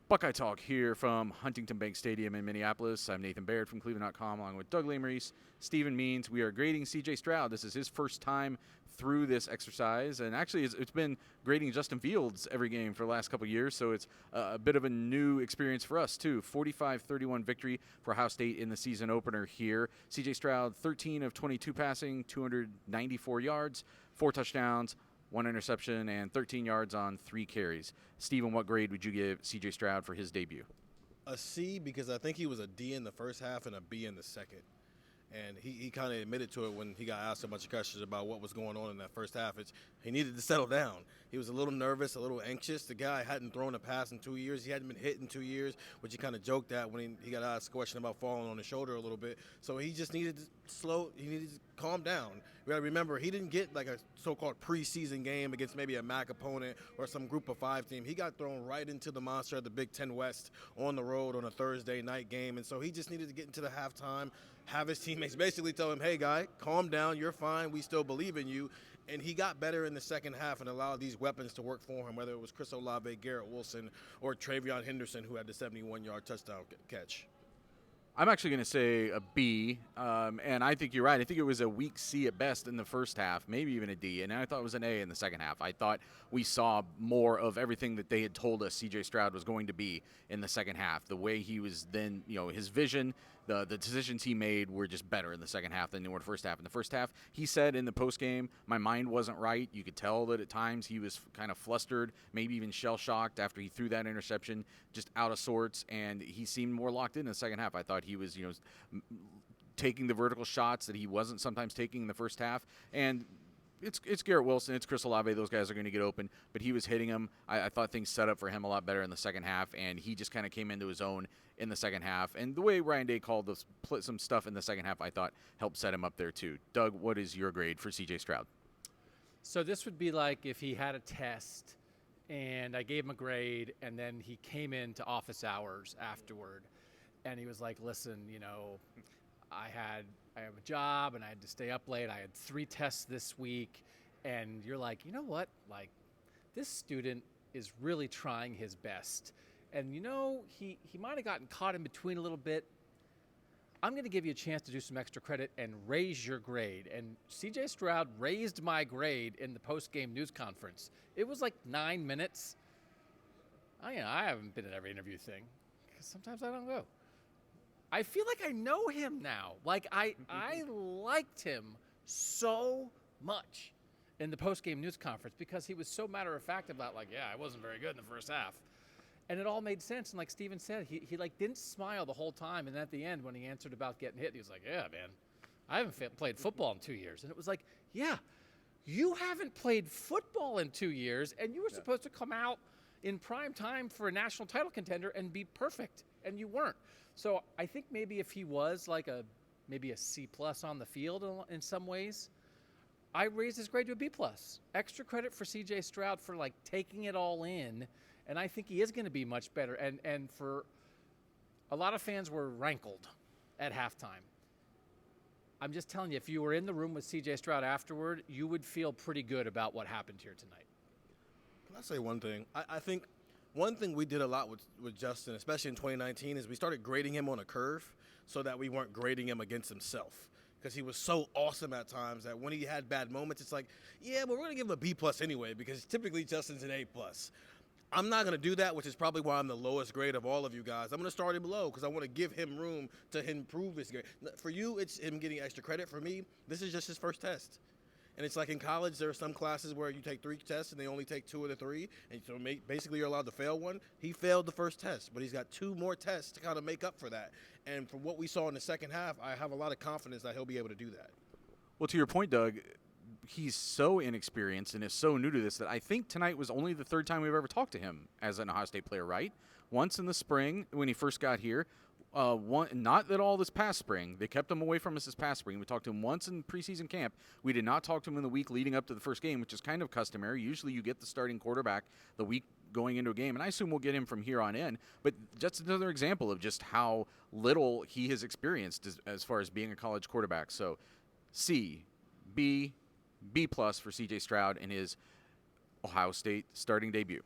Buckeye Talk here from Huntington Bank Stadium in Minneapolis. I'm Nathan Baird from cleveland.com along with Doug Lesmerises, Stephen Means. We are grading cj-stroud. This is his first time through this exercise, and actually it's been grading Justin Fields every game for the last couple of years, so it's a bit of a new experience for us too. 45-31 victory for Ohio State in the season opener here. cj-stroud 13 of 22 passing, 294 yards, 4 touchdowns, 1 interception, and 13 yards on 3 carries. Stephen, what grade would you give cj-stroud for his debut? A C, because I think he was a D in the first half and a B in the second. And he kind of admitted to it when he got asked a bunch of questions about what was going on in that first half. He needed to settle down. He was a little nervous, a little anxious. The guy hadn't thrown a pass in 2 years. He hadn't been hit in 2 years, which he kind of joked at when he got asked a question about falling on his shoulder a little bit. So he just needed to he needed to calm down. We got to remember, he didn't get like a so-called preseason game against maybe a MAC opponent or some group of 5 team. He got thrown right into the monster of the Big Ten West on the road on a Thursday night game. And so he just needed to get into the halftime, have his teammates basically tell him, hey, guy, calm down, you're fine, we still believe in you. And he got better in the second half and allowed these weapons to work for him, whether it was Chris Olave, Garrett Wilson, or Travion Henderson, who had the 71-yard touchdown catch. I'm actually going to say a B, and I think you're right. I think it was a weak C at best in the first half, maybe even a D, and I thought it was an A in the second half. I thought we saw more of everything that they had told us cj-stroud was going to be in the second half. The way he was then, his vision, the decisions he made were just better in the second half than they were in the first half. In the first half, he said in the postgame, my mind wasn't right. You could tell that at times he was kind of flustered, maybe even shell-shocked after he threw that interception, just out of sorts, and he seemed more locked in the second half. I thought he was, taking the vertical shots that he wasn't sometimes taking in the first half. And it's Garrett Wilson, it's Chris Olave. Those guys are going to get open, but he was hitting them. I thought things set up for him a lot better in the second half, and he just kind of came into his own in the second half. And the way Ryan Day called some stuff in the second half, I thought helped set him up there too. Doug, what is your grade for cj-stroud? So this would be like if he had a test and I gave him a grade and then he came into office hours afterward and he was like, listen, I have a job and I had to stay up late. I had 3 tests this week. And you're like, you know what? Like, this student is really trying his best. And, he might have gotten caught in between a little bit. I'm going to give you a chance to do some extra credit and raise your grade. And cj-stroud raised my grade in the post-game news conference. It was like 9 minutes. I haven't been at every interview thing because sometimes I don't go. I feel like I know him now. Like, I liked him so much in the post-game news conference because he was so matter-of-fact about, like, yeah, I wasn't very good in the first half. And it all made sense. And like Steven said, he didn't smile the whole time. And at the end, when he answered about getting hit, he was like, yeah, man, I haven't played football in 2 years. And it was like, yeah, you haven't played football in 2 years, and you were supposed to come out in prime time for a national title contender and be perfect, and you weren't. So I think maybe if he was like maybe a C+ on the field in some ways, I raised his grade to a B+. Extra credit for cj-stroud for like taking it all in, and I think he is going to be much better. And for a lot of fans were rankled at halftime. I'm just telling you, if you were in the room with cj-stroud afterward, you would feel pretty good about what happened here tonight. Can I say one thing? I think one thing we did a lot with Justin, especially in 2019, is we started grading him on a curve so that we weren't grading him against himself. Because he was so awesome at times that when he had bad moments, it's like, yeah, but we're going to give him a B+ anyway, because typically Justin's an A+. I'm not going to do that, which is probably why I'm the lowest grade of all of you guys. I'm going to start him low because I want to give him room to improve his grade. For you, it's him getting extra credit. For me, this is just his first test. And it's like in college, there are some classes where you take 3 tests and they only take 2 of the 3. And so basically you're allowed to fail one. He failed the first test, but he's got 2 more tests to kind of make up for that. And from what we saw in the second half, I have a lot of confidence that he'll be able to do that. Well, to your point, Doug, he's so inexperienced and is so new to this that I think tonight was only the 3rd time we've ever talked to him as an Ohio State player, right? Once in the spring when he first got here. Not at all this past spring. They kept him away from us this past spring. We talked to him once in preseason camp. We did not talk to him in the week leading up to the first game, which is kind of customary. Usually you get the starting quarterback the week going into a game, and I assume we'll get him from here on in. But just another example of just how little he has experienced as far as being a college quarterback. So C, B+, B+ for cj-stroud in his Ohio State starting debut.